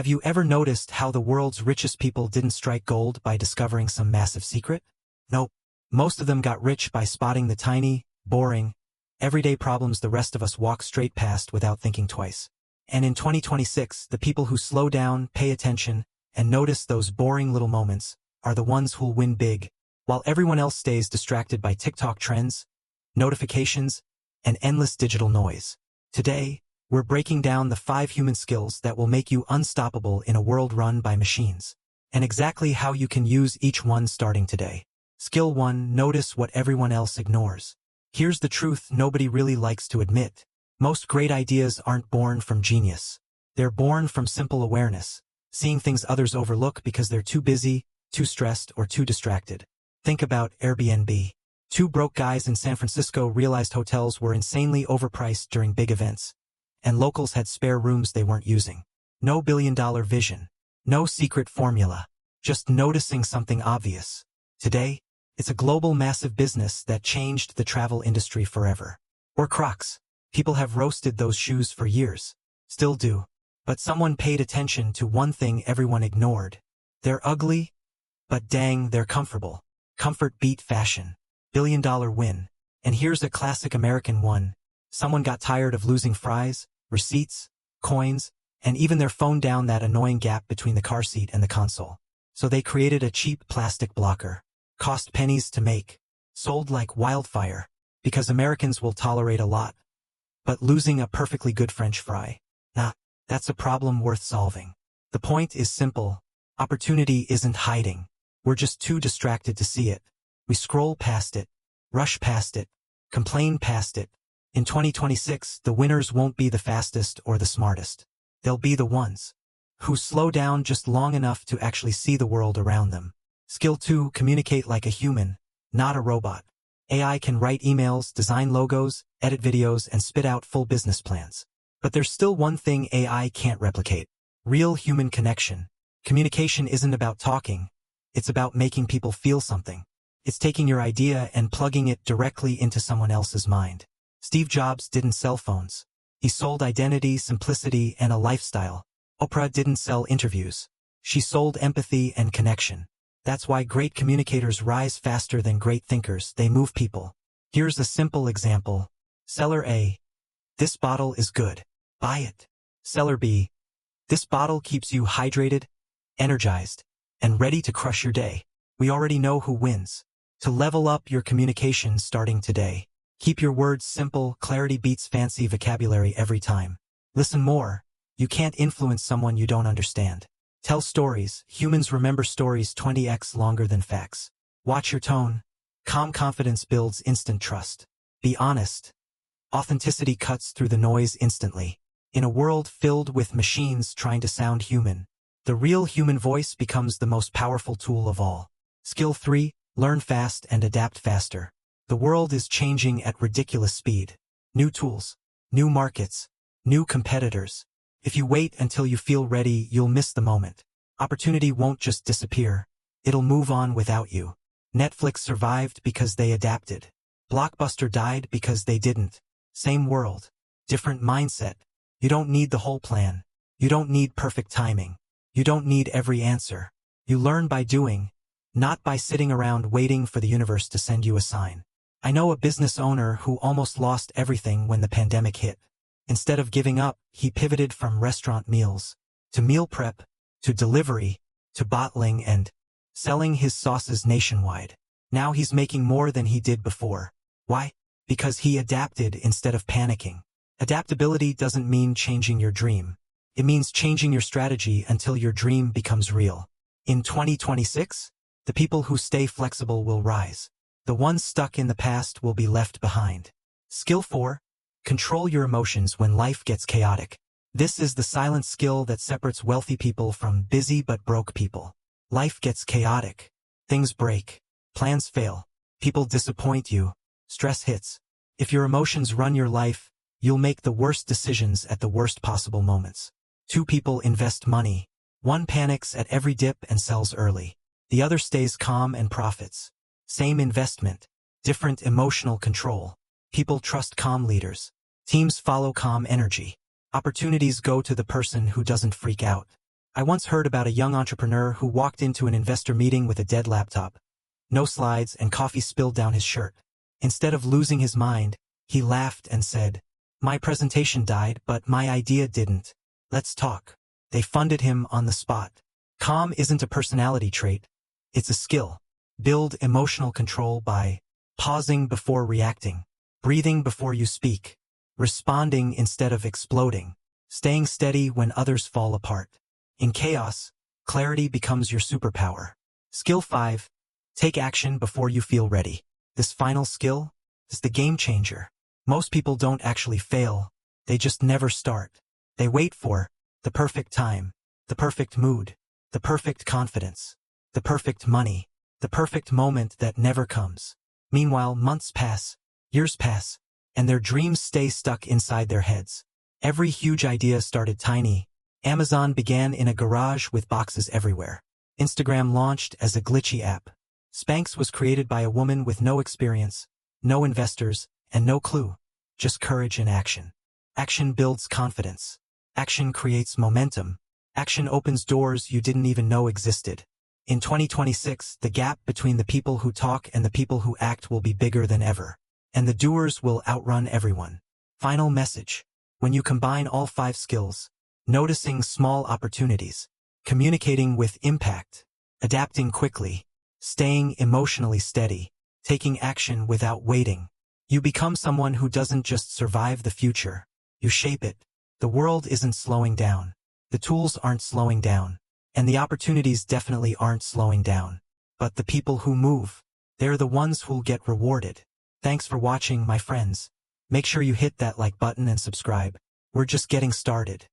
Have you ever noticed how the world's richest people didn't strike gold by discovering some massive secret? Nope. Most of them got rich by spotting the tiny, boring, everyday problems the rest of us walk straight past without thinking twice. And in 2026, the people who slow down, pay attention, and notice those boring little moments are the ones who'll win big, while everyone else stays distracted by TikTok trends, notifications, and endless digital noise. Today, we're breaking down the 5 human skills that will make you unstoppable in a world run by machines, and exactly how you can use each one starting today. Skill 1. Notice what everyone else ignores. Here's the truth nobody really likes to admit. Most great ideas aren't born from genius. They're born from simple awareness, seeing things others overlook because they're too busy, too stressed, or too distracted. Think about Airbnb. 2 broke guys in San Francisco realized hotels were insanely overpriced during big events, and locals had spare rooms they weren't using. No billion-dollar vision. No secret formula. Just noticing something obvious. Today, it's a global massive business that changed the travel industry forever. Or Crocs. People have roasted those shoes for years. Still do. But someone paid attention to one thing everyone ignored. They're ugly, but dang, they're comfortable. Comfort beat fashion. Billion-dollar win. And here's a classic American one. Someone got tired of losing fries, receipts, coins, and even their phone down that annoying gap between the car seat and the console. So they created a cheap plastic blocker. Cost pennies to make. Sold like wildfire. Because Americans will tolerate a lot. But losing a perfectly good French fry? Nah, that's a problem worth solving. The point is simple. Opportunity isn't hiding. We're just too distracted to see it. We scroll past it, rush past it, complain past it. In 2026, the winners won't be the fastest or the smartest. They'll be the ones who slow down just long enough to actually see the world around them. Skill 2. Communicate like a human, not a robot. AI can write emails, design logos, edit videos, and spit out full business plans. But there's still one thing AI can't replicate. Real human connection. Communication isn't about talking. It's about making people feel something. It's taking your idea and plugging it directly into someone else's mind. Steve Jobs didn't sell phones. He sold identity, simplicity, and a lifestyle. Oprah didn't sell interviews. She sold empathy and connection. That's why great communicators rise faster than great thinkers. They move people. Here's a simple example. Seller A. This bottle is good. Buy it. Seller B. This bottle keeps you hydrated, energized, and ready to crush your day. We already know who wins. To level up your communication starting today, keep your words simple. Clarity beats fancy vocabulary every time. Listen more. You can't influence someone you don't understand. Tell stories. Humans remember stories 20x longer than facts. Watch your tone. Calm confidence builds instant trust. Be honest. Authenticity cuts through the noise instantly. In a world filled with machines trying to sound human, the real human voice becomes the most powerful tool of all. Skill 3. Learn fast and adapt faster. The world is changing at ridiculous speed. New tools, new markets, new competitors. If you wait until you feel ready, you'll miss the moment. Opportunity won't just disappear. It'll move on without you. Netflix survived because they adapted. Blockbuster died because they didn't. Same world, different mindset. You don't need the whole plan. You don't need perfect timing. You don't need every answer. You learn by doing, not by sitting around waiting for the universe to send you a sign. I know a business owner who almost lost everything when the pandemic hit. Instead of giving up, he pivoted from restaurant meals to meal prep, to delivery, to bottling and selling his sauces nationwide. Now he's making more than he did before. Why? Because he adapted instead of panicking. Adaptability doesn't mean changing your dream. It means changing your strategy until your dream becomes real. In 2026, the people who stay flexible will rise. The ones stuck in the past will be left behind. Skill 4. Control your emotions when life gets chaotic. This is the silent skill that separates wealthy people from busy but broke people. Life gets chaotic. Things break. Plans fail. People disappoint you. Stress hits. If your emotions run your life, you'll make the worst decisions at the worst possible moments. 2 people invest money. One panics at every dip and sells early. The other stays calm and profits. Same investment. Different emotional control. People trust calm leaders. Teams follow calm energy. Opportunities go to the person who doesn't freak out. I once heard about a young entrepreneur who walked into an investor meeting with a dead laptop. No slides and coffee spilled down his shirt. Instead of losing his mind, he laughed and said, "My presentation died, but my idea didn't. Let's talk." They funded him on the spot. Calm isn't a personality trait. It's a skill. Build emotional control by pausing before reacting, breathing before you speak, responding instead of exploding, staying steady when others fall apart. In chaos, clarity becomes your superpower. Skill 5. Take action before you feel ready. This final skill is the game changer. Most people don't actually fail. They just never start. They wait for the perfect time, the perfect mood, the perfect confidence, the perfect money, the perfect moment that never comes. Meanwhile, months pass, years pass, and their dreams stay stuck inside their heads. Every huge idea started tiny. Amazon began in a garage with boxes everywhere. Instagram launched as a glitchy app. Spanx was created by a woman with no experience, no investors, and no clue. Just courage and action. Action builds confidence. Action creates momentum. Action opens doors you didn't even know existed. In 2026, the gap between the people who talk and the people who act will be bigger than ever. And the doers will outrun everyone. Final message. When you combine all 5 skills, noticing small opportunities, communicating with impact, adapting quickly, staying emotionally steady, taking action without waiting, you become someone who doesn't just survive the future, you shape it. The world isn't slowing down. The tools aren't slowing down. And the opportunities definitely aren't slowing down. But the people who move, they're the ones who'll get rewarded. Thanks for watching, my friends. Make sure you hit that like button and subscribe. We're just getting started.